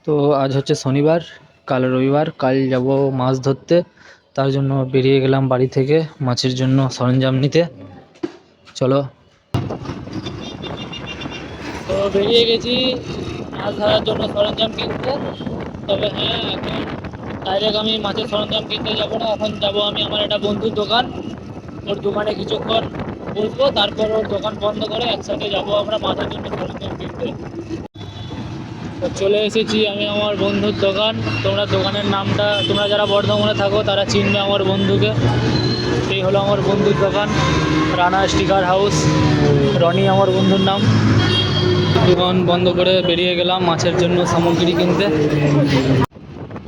তো আজ হচ্ছে শনিবার, কাল রবিবার, কাল যাব মাছ ধরতে। তার জন্য বেরিয়ে গেলাম বাড়ি থেকে মাছের জন্য সরঞ্জাম নিতে। চলো। তো বেরিয়ে গেছি মাছ ধরার জন্য সরঞ্জাম কিনতে। তবে হ্যাঁ, এখন ডাইরেক্ট আমি মাছের সরঞ্জাম কিনতে যাব না, এখন যাব আমি আমার একটা বন্ধুর দোকান। ওর দোকানে কিছুক্ষণ বসবো, তারপর ওর দোকান বন্ধ করে একসাথে যাব আমরা মাছের জন্য সরঞ্জাম কিনতে। তো চলে এসেছি আমি আমার বন্ধুর দোকান। তোমরা দোকানের নামটা, তোমরা যারা বর্ধমানে থাকো তারা চিনবে আমার বন্ধুকে। এই হলো আমার বন্ধুর দোকান, রানা স্টিকার হাউস। রনি আমার বন্ধুর নাম। দোকান বন্ধ করে বেরিয়ে গেলাম মাছের জন্য সামগ্রী কিনতে।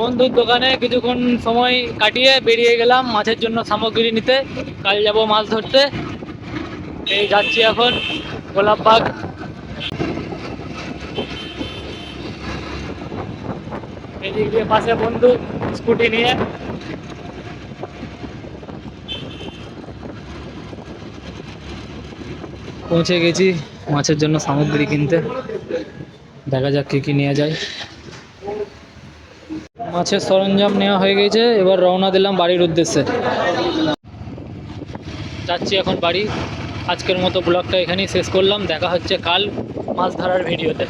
বন্ধুর দোকানে কিছুক্ষণ সময় কাটিয়ে বেরিয়ে গেলাম মাছের জন্য সামগ্রী নিতে। কাল যাব মাছ ধরতে। এই যাচ্ছি এখন গোলাপবাগ। এদিক দিয়ে পাশে বন্ধু স্কুটি নিয়ে। পৌঁছে গেছি মাছের জন্য সামগ্রী কিনতে। দেখা যাক কি কি নেওয়া যায়। মাছের সরঞ্জাম নেওয়া হয়ে গেছে, এবার রওনা দিলাম বাড়ির উদ্দেশ্যে। যাচ্ছি এখন বাড়ি। আজকের মতো ব্লগটা এখানেই শেষ করলাম। দেখা হচ্ছে কাল মাছ ধরার ভিডিওতে।